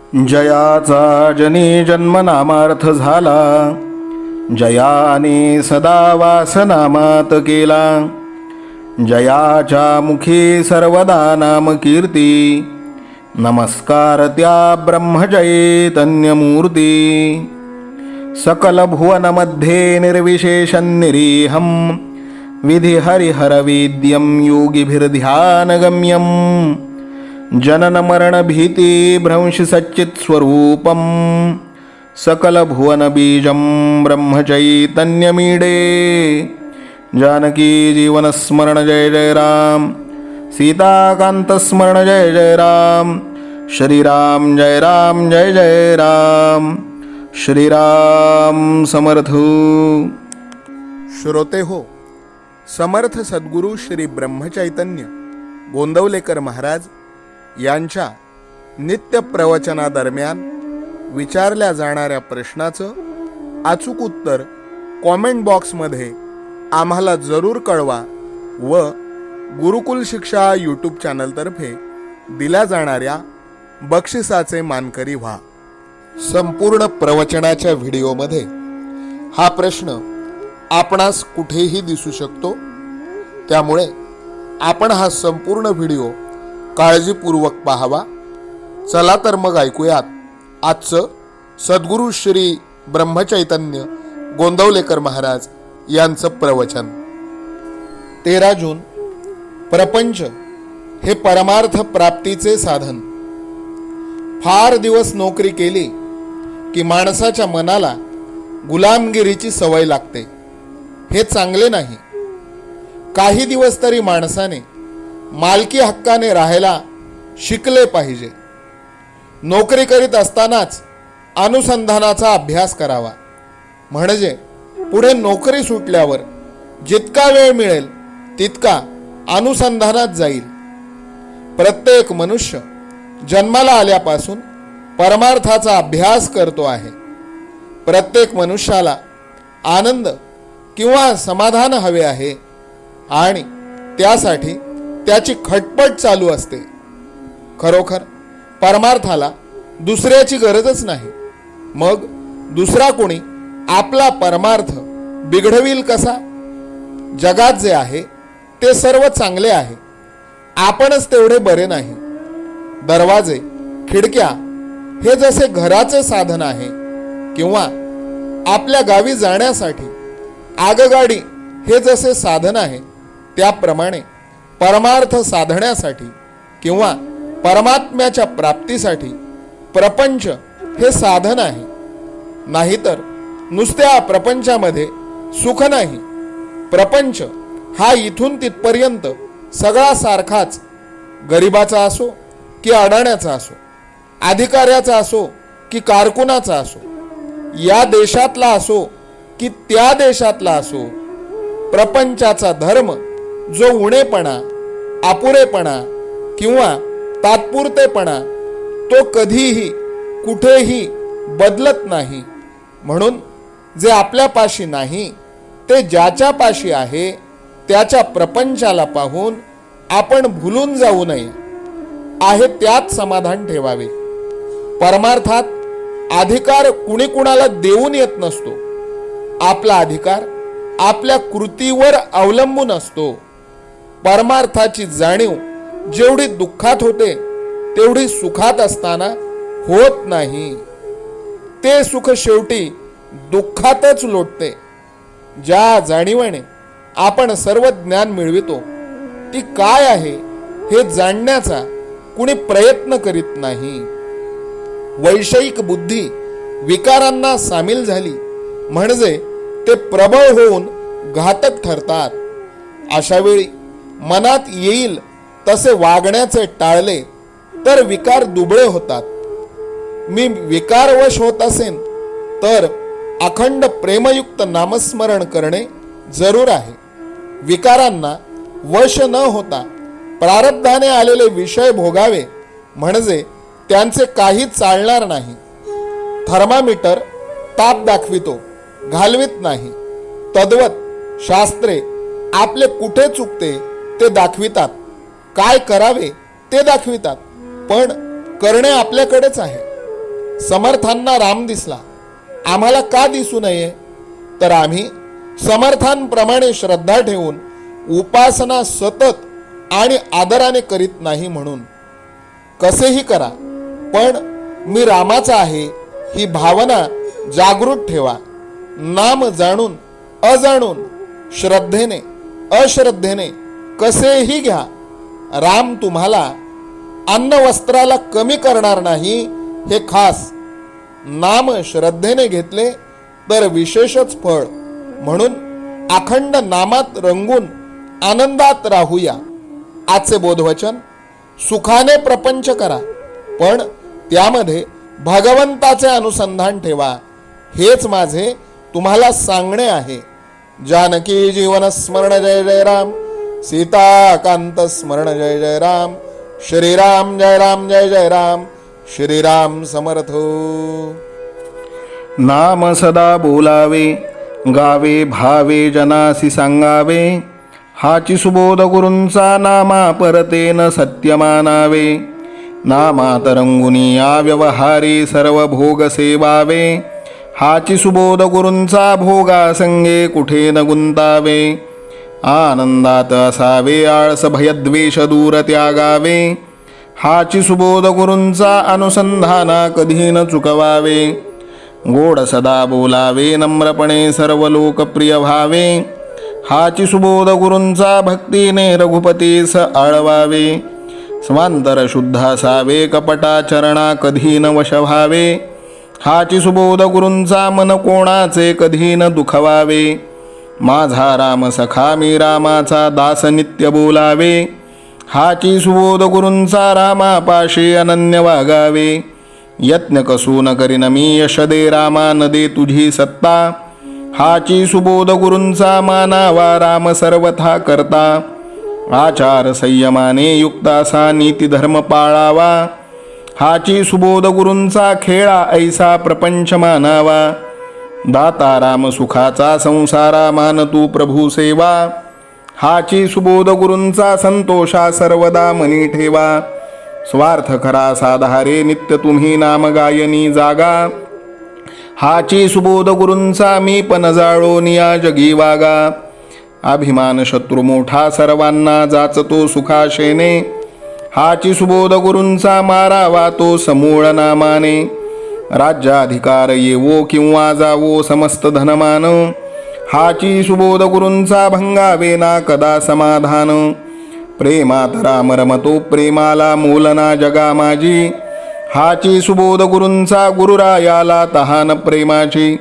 जयाचा जनी जन्मनामार्थ झाला, जयाने सदा वासनामात केला. जयाच्या मुखी सर्वदा नाम कीर्ती, नमस्कार त्या ब्रह्मचैतन्यमूर्ती. सकल भुवनमध्ये निर्विशेषं निरीहं, विधि हरिहरवेद्यं योगिभिर्ध्यानगम्यं. जनन मरण भीति भ्रंश सच्चित् स्वरूपं, सकल भुवन बीजं ब्रह्मचैतन्यमीडे. जानकी जीवन स्मरण जय जय राम, सीताकांत स्मरण जय जय राम. श्रीराम जय राम जय जय राम. श्रीराम समर्थ. श्रोते हो, समर्थ सद्गुरू श्री ब्रह्मचैतन्य गोंदवलेकर महाराज यांच्या नित्य प्रवचनादरम्यान विचारल्या जाणाऱ्या प्रश्नाचं अचूक उत्तर कॉमेंट बॉक्समध्ये आम्हाला जरूर कळवा व गुरुकुल शिक्षा यूट्यूब चॅनलतर्फे दिल्या जाणाऱ्या बक्षिसाचे मानकरी व्हा. संपूर्ण प्रवचनाच्या व्हिडिओमध्ये हा प्रश्न आपणास कुठेही दिसू शकतो, त्यामुळे आपण हा संपूर्ण व्हिडिओ काळजीपूर्वक पाहावा. चला तर मग ऐकूयात आजचं सद्गुरू श्री ब्रह्मचैतन्य गोंदवलेकर महाराज यांचं प्रवचन. 13 जून. प्रपंच हे परमार्थ प्राप्तीचे साधन. फार दिवस नोकरी केली की माणसाच्या मनाला गुलामगिरीची सवय लागते. हे चांगले नाही. काही दिवस तरी माणसाने मालकी हक्काने राहायला शिकले पाहिजे. नोकरी करीत असतानाच अनुसंधानाचा अभ्यास करावा, म्हणजे पुढे नोकरी सुटल्यावर जितका वेळ मिळेल तितका अनुसंधानात जाईल. प्रत्येक मनुष्य जन्माला आल्यापासून परमार्थाचा अभ्यास करतो आहे. प्रत्येक मनुष्याला आनंद किंवा समाधान हवे आहे आणि त्यासाठी त्याची खटपट चालू असते. खरोखर परमार्थाला दुसऱ्याची गरजच नाही. मग दुसरा कोणी आपला परमार्थ बिघडविल कसा? जगात जे आहे ते सर्व चांगले आहे, आपणच तेवढे बरे नाही. दरवाजे, खिडक्या हे जसे घराचे साधन आहे, किंवा आपल्या गावी जाण्यासाठी आगगाडी हे जसे साधन आहे, त्याप्रमाणे परमार्थ साधण्यासाठी किंवा परमात्म्याच्या प्राप्तीसाठी प्रपंच हे साधन आहे. नाहीतर नुसत्या प्रपंचामध्ये सुख नाही. प्रपंच हा इथून तिथपर्यंत सगळा सारखाच, गरिबाचा असो की अडाण्याचा असो, अधिकाऱ्याचा असो की कारकुनाचा असो, या देशातला असो की त्या देशातला असो. प्रपंचाचा धर्म जो उणेपणा, अपुरेपणा किंवा तात्पुरतेपणा तो कधीही कुठेही बदलत नाही. म्हणून जे आपल्यापाशी नाही ते ज्याच्यापाशी आहे त्याच्या प्रपंचाला पाहून आपण भुलून जाऊ नये. आहे त्यात समाधान ठेवावे. परमार्थात अधिकार कुणी कुणाला देऊन येत नसतो. आपला अधिकार आपल्या कृतीवर अवलंबून असतो. परमार्थाची जाणीव जेवढी दुःखात होते तेवढी सुखात असताना होत नाही. ते सुख शेवटी दुःखातच लोटते. ज्या जाणीवेने आपण सर्व ज्ञान मिळवितो ती काय आहे हे जाणण्याचा कुणी प्रयत्न करीत नाही. वैषयिक बुद्धी विकारांना सामील झाली म्हणजे ते प्रबळ होऊन घातक ठरतात. अशा वेळी मनात येईल तसे वागण्याचे टाळले तर विकार दुबळे होतात. मी विकारवश होत असेन तर अखंड प्रेमयुक्त नामस्मरण करणे जरूर आहे. विकारांना वश न होता प्रारब्धाने आलेले विषय भोगावे म्हणजे त्यांचे काही चालणार नाही. थर्मामीटर ताप दाखवितो, घालवित नाही. तद्वत शास्त्रे आपले कुठे चुकते ते दाखवितात, काय करावे ते दाखवितात, पण करणे आपल्याकडेच आहे. समर्थांना राम दिसला, आम्हाला का दिसू नये? तर आम्ही समर्थांप्रमाणे श्रद्धा ठेवून उपासना सतत आणि आदराने करीत नाही म्हणून. कसेही करा, पण मी रामाचा आहे ही भावना जागृत ठेवा. नाम जाणून अजाणून, श्रद्धेने अश्रद्धेने कसेही घ्या, राम तुम्हाला अन्न वस्त्राला कमी करणार नाही हे खास. नाम श्रद्धेने घेतले तर विशेषच फळ. म्हणून अखंड नामात रंगून आनंदात राहूया. आजचे बोधवचन: सुखाने प्रपंच करा, पण त्यामध्ये भगवंताचे अनुसंधान ठेवा. हेच माझे तुम्हाला सांगणे आहे. जानकी जीवन स्मरण जय जय राम. सीताकांत स्मरण जय जय राम. श्रीराम जय राम जय जय राम. श्रीराम समर्थ. नाम सदा बोलावे, गावे भावे जनासी सांगावे. हाची सुबोध गुरूंचा नामा परतेन सत्य मानावे. नामात रंगुनी व्यवहारी सर्व भोग सेवावे. हाची सुबोध गुरूंचा भोगा संगे कुठे न गुंतावे. आनंदात असावे आळस भयद्वेष दूर त्यागावे. हाची सुबोध गुरूंचा अनुसंधाना कधी न चुकवावे. गोड सदा बोलावे, नम्रपणे सर्व लोकप्रिय व्हावे. हाची सुबोध गुरूंचा भक्तीने रघुपतीस आळवावे. स्वांतर शुद्ध असावे, कपटाचरणा कधी न वश व्हावे. हाची सुबोध गुरूंचा मन कोणाचे कधी न दुखवावे. माझा राम सखा मी रामाचा दास नित्य बोलावे. हाची सुबोध गुरूंचा रामापाशी अनन्य वागावे. यत्न कसून करीन मी यश दे रामा न दे तुझी सत्ता. हाची सुबोध गुरूंचा मानावा राम सर्वथा करता. आचार संयमाने युक्त असा नीती धर्म पाळावा. हाची सुबोध गुरूंचा खेळा ऐसा प्रपंच मानावा. दाता राम सुखाचा संसारा मान तू प्रभू सेवा. हाची सुबोध गुरूंचा संतोषा सर्वदा मनी ठेवा. स्वार्थ खरा साधारे नित्य तुम्ही नाम गायनी जागा. हाची सुबोध गुरूंचा मी पण जाळो निया जगी वागा. अभिमान शत्रू मोठा सर्वांना जाचतो सुखाशेने. हाची सुबोध गुरूंचा मारावा तो समूळ नामाने. राज्याधिकार येवो किंवा जावो समस्त धनमान. हाची सुबोध गुरूंचा भंगावे ना कदा समाधान. प्रेमात राम रमतो प्रेमाला मोलना जगा माझी. हाची सुबोध गुरूंचा गुरुरायाला तहान प्रेमाची.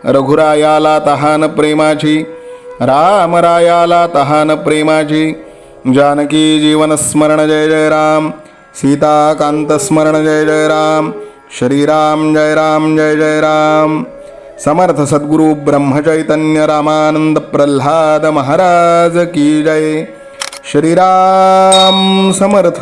रघुरायाला तहान प्रेमाची. रामरायाला तहान प्रेमाची. जानकी जीवन स्मरण जय जय राम. सीताकांत स्मरण जय जय राम. श्रीराम जय राम जय जय राम. समर्थ सद्गुरु ब्रह्मचैतन्य रामानंद प्रल्हाद महाराज की जय. श्रीराम समर्थ.